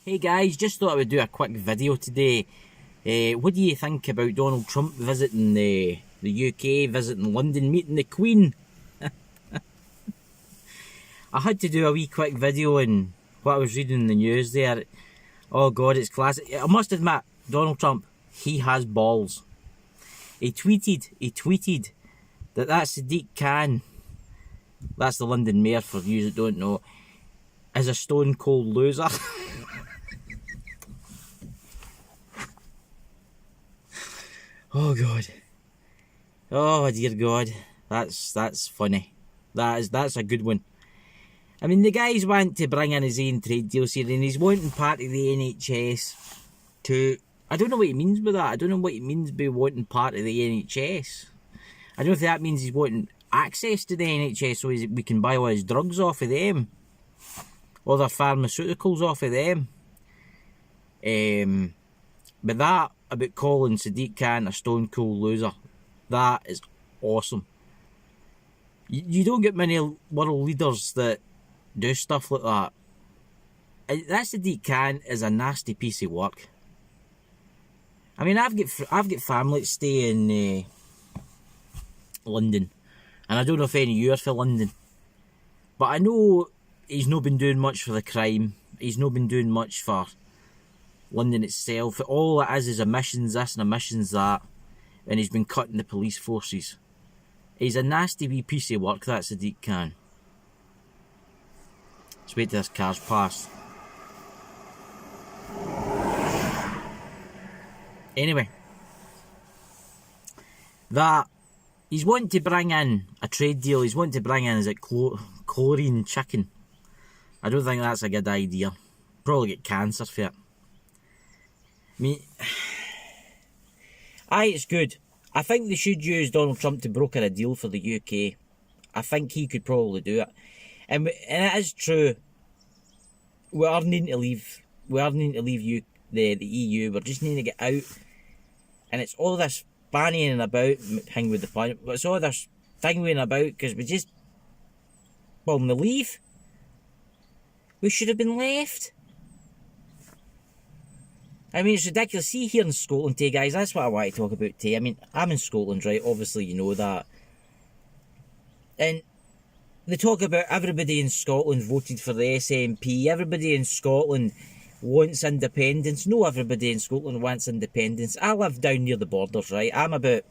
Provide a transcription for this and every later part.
Hey guys, just thought I would do a quick video today. What do you think about Donald Trump visiting the UK, visiting London, meeting the Queen? I had to do a wee quick video on what I was reading in the news there. Oh god, it's classic. I must admit, Donald Trump, he has balls. He tweeted that Sadiq Khan, that's the London mayor for you that don't know, is a stone cold loser. Oh god. Oh dear god. That's funny. That's a good one. I mean, the guy's wanting to bring in his own trade deals here, and he's wanting part of the NHS to... I don't know what he means by that. I don't know what he means by wanting part of the NHS. I don't know if that means he's wanting access to the NHS so we can buy all his drugs off of them. All their pharmaceuticals off of them. But that about calling Sadiq Khan a stone cold loser, that is awesome. You don't get many world leaders that do stuff like that. That Sadiq Khan is a nasty piece of work. I mean, I've got family that stay in London, and I don't know if any of you are for London, but I know he's not been doing much for the crime. He's not been doing much for London itself. All it is emissions this and emissions that, and he's been cutting the police forces. He's a nasty wee piece of work, that Sadiq Khan. Let's wait till this car's past. Anyway, that he's wanting to bring in a trade deal. He's wanting to bring in, is it chlorine chicken? I don't think that's a good idea. Probably get cancer for it. I mean, it's good. I think they should use Donald Trump to broker a deal for the UK. I think he could probably do it. And it is true. We are needing to leave. We are needing to leave the EU. We're just needing to get out. And it's all this banning about, hang with the pun, but it's all this thing about because we just, well, when we leave, we should have been left. I mean, it's ridiculous. See, here in Scotland, today, guys, that's what I want to talk about today. I mean, I'm in Scotland, right? Obviously, you know that. And they talk about everybody in Scotland voted for the SNP. Everybody in Scotland wants independence. No, everybody in Scotland wants independence. I live down near the borders, right? I'm about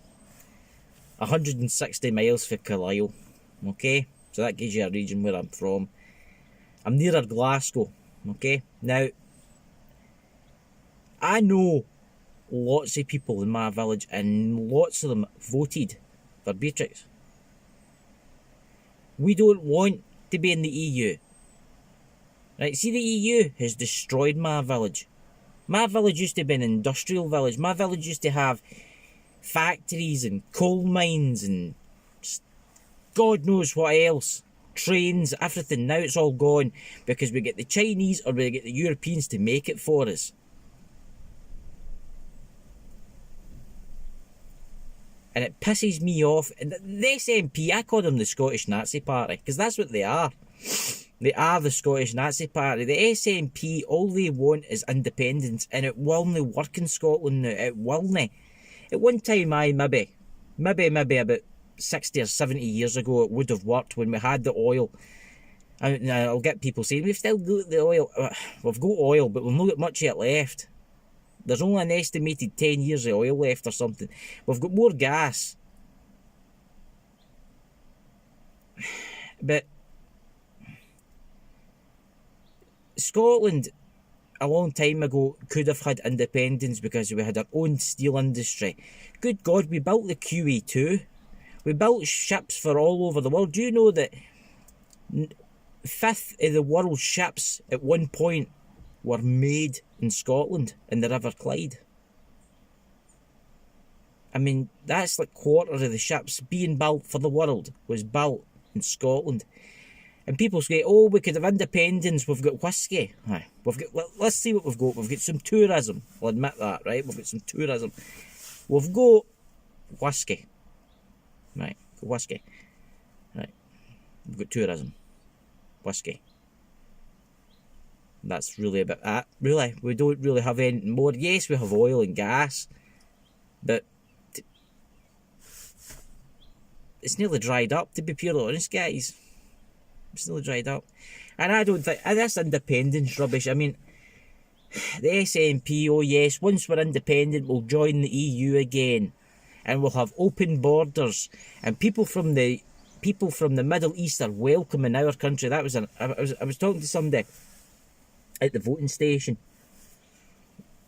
160 miles from Carlisle, okay? So that gives you a region where I'm from. I'm nearer Glasgow, okay? Now, I know lots of people in my village, and lots of them voted for Beatrix. We don't want to be in the EU. Right, see, the EU has destroyed my village. My village used to be an industrial village. My village used to have factories and coal mines and God knows what else. Trains, everything. Now it's all gone because we get the Chinese or we get the Europeans to make it for us. And it pisses me off. And the SNP, I call them the Scottish Nazi Party, because that's what they are. They are the Scottish Nazi Party. The SNP, all they want is independence, and it will not work in Scotland now. It will not. At one time, maybe about 60 or 70 years ago, it would have worked when we had the oil. And I'll get people saying, we've still got the oil. We've got oil, but we've not got much yet left. There's only an estimated 10 years of oil left or something. We've got more gas. But Scotland, a long time ago, could have had independence because we had our own steel industry. Good God, we built the QE2. We built ships for all over the world. Do you know that 1/5 of the world's ships at one point were made in Scotland in the River Clyde? I mean, that's like 1/4 of the ships being built for the world was built in Scotland. And people say, oh, we could have independence, we've got whiskey. Aye, let's see what we've got. We've got some tourism. I'll admit that, right? We've got some tourism. We've got whiskey. Right, whiskey. Right, we've got tourism. Whiskey. That's really about that. Really, we don't really have anything more. Yes, we have oil and gas, but it's nearly dried up, to be purely honest, guys. It's nearly dried up. And I don't think, this independence rubbish, I mean, the SNP, oh yes, once we're independent, we'll join the EU again. And we'll have open borders. And people from the Middle East are welcome in our country. I was talking to somebody at the voting station,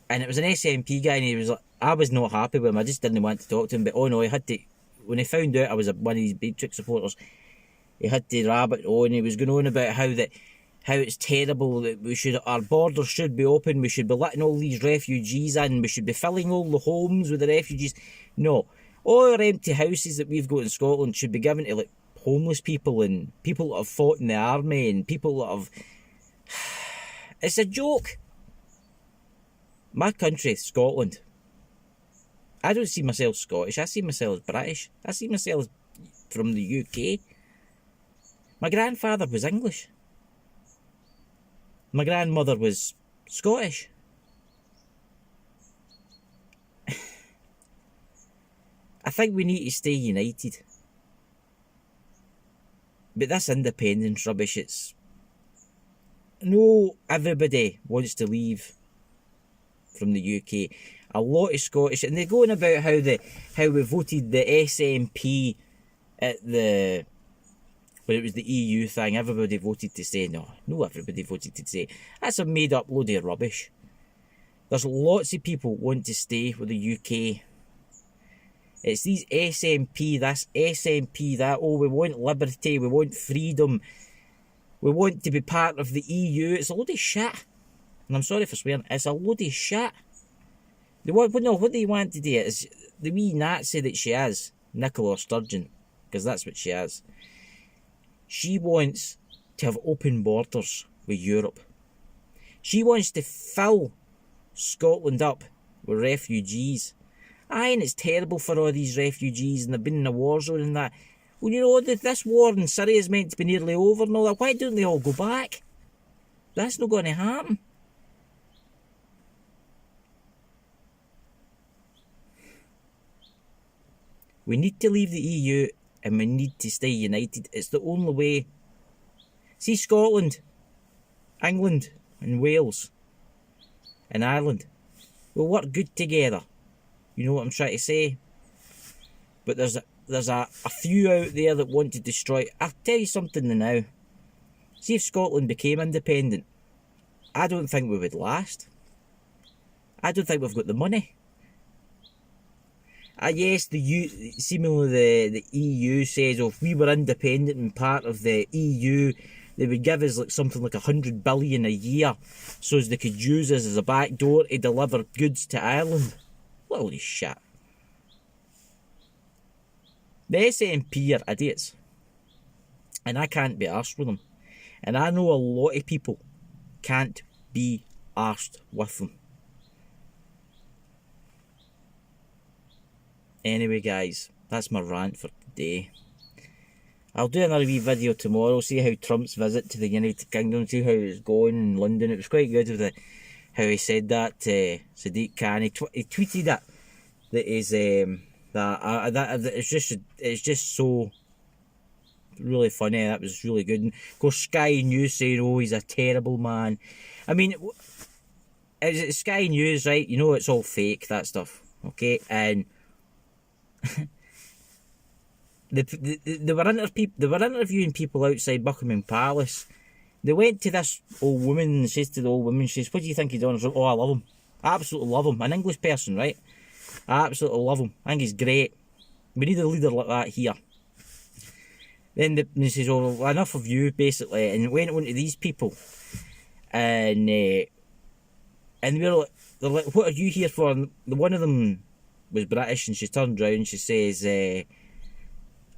and it was an SNP guy, and he was like, I was not happy with him. I just didn't want to talk to him. But oh no, he had to. When he found out I was one of these big trick supporters, he had to rabbit on. He was going on about how it's terrible that our borders should be open. We should be letting all these refugees in. We should be filling all the homes with the refugees. No, all our empty houses that we've got in Scotland should be given to like homeless people and people that have fought in the army and people that have. It's a joke. My country, Scotland. I don't see myself Scottish. I see myself as British. I see myself from the UK. My grandfather was English. My grandmother was Scottish. I think we need to stay united. But this independence rubbish, it's... No, everybody wants to leave from the UK. A lot of Scottish, and they're going about how we voted the SNP at the... when it was the EU thing. Everybody voted to stay. No, everybody voted to stay. That's a made up load of rubbish. There's lots of people want to stay with the UK. It's these SNP, this SNP, that, oh, we want liberty, we want freedom, we want to be part of the EU. It's a load of shit. And I'm sorry for swearing, it's a load of shit. What they want to do is, the wee Nazi that she is, Nicola Sturgeon, because that's what she is, she wants to have open borders with Europe. She wants to fill Scotland up with refugees. Aye, and it's terrible for all these refugees, and they've been in a war zone and that. Well, you know, this war in Syria is meant to be nearly over and all that. Why don't they all go back? That's not going to happen. We need to leave the EU and we need to stay united. It's the only way. See, Scotland, England and Wales and Ireland will work good together. You know what I'm trying to say? But there's a few out there that want to destroy. I'll tell you something now. See, if Scotland became independent, I don't think we would last. I don't think we've got the money. Yes, seemingly the EU says, oh, if we were independent and part of the EU, they would give us like something like 100 billion a year, so as they could use us as a back door to deliver goods to Ireland. Holy shit. The SNP are idiots. And I can't be arsed with them. And I know a lot of people can't be arsed with them. Anyway, guys, that's my rant for today. I'll do another wee video tomorrow, see how Trump's visit to the United Kingdom, see how it's going in London. It was quite good with how he said that to Sadiq Khan. He tweeted that is it's just so really funny. That was really good. And of course, Sky News saying, "Oh, he's a terrible man." I mean, it's Sky News, right? You know, it's all fake, that stuff. Okay, and they were interviewing people outside Buckingham Palace. They went to this old woman and says to the old woman, she says, "What do you think he's done?" Oh, I love him. I absolutely love him. An English person, right? I absolutely love him. I think he's great. We need a leader like that here. Then he says, "Oh, well, enough of you," basically, and went on to these people, and they're like, "What are you here for?" And one of them was British, and she turned around and she says,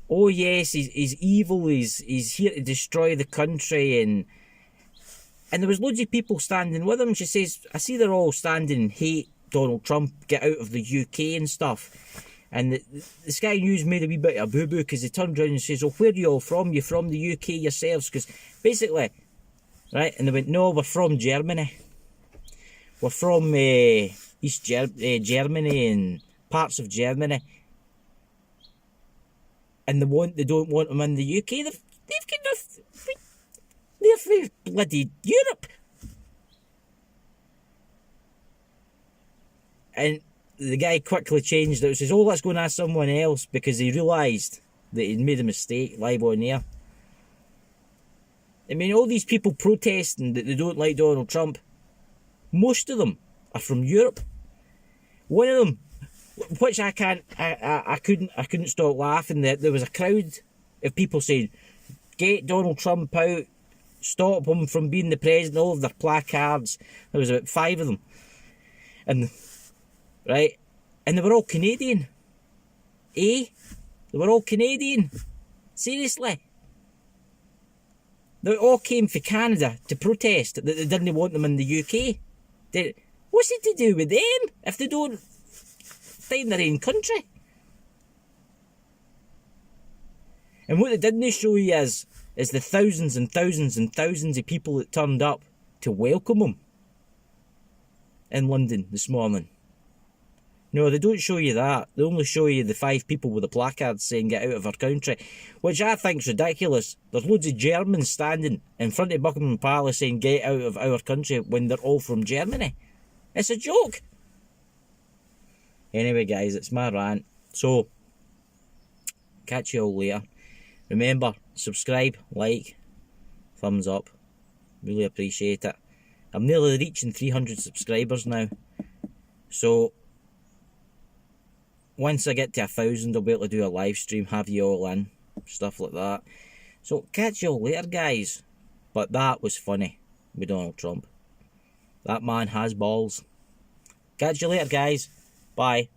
"Oh yes, he's evil. He's here to destroy the country," and there was loads of people standing with him. She says, "I see they're all standing and hate Donald Trump, get out of the UK and stuff." And the Sky News made a wee bit of a boo-boo because they turned around and says, "Oh, where are you all from? You're from the UK yourselves?" Because basically, Right? And they went, no, we're from Germany. We're from East Germany and parts of Germany. And they don't want them in the UK. They're from bloody Europe. And the guy quickly changed it. He says, oh, let's go and ask someone else, because he realised that he'd made a mistake live on air. I mean, all these people protesting that they don't like Donald Trump, most of them are from Europe. One of them, which I couldn't stop laughing, that there was a crowd of people saying, get Donald Trump out, stop him from being the president, all of their placards. There was about 5 of them. And, right, and they were all Canadian. Eh? They were all Canadian. Seriously. They all came from Canada to protest that they didn't want them in the UK. What's it to do with them if they don't find their own country? And what they didn't show you is the thousands and thousands and thousands of people that turned up to welcome him in London this morning. No, they don't show you that. They only show you the 5 people with the placards saying get out of our country, which I think's ridiculous. There's loads of Germans standing in front of Buckingham Palace saying get out of our country when they're all from Germany. It's a joke. Anyway, guys, it's my rant. So, catch you all later. Remember, subscribe, like, thumbs up. Really appreciate it. I'm nearly reaching 300 subscribers now. So, once I get to 1,000, I'll be able to do a live stream, have you all in, stuff like that. So, catch you all later, guys. But that was funny with Donald Trump. That man has balls. Catch you later, guys. Bye.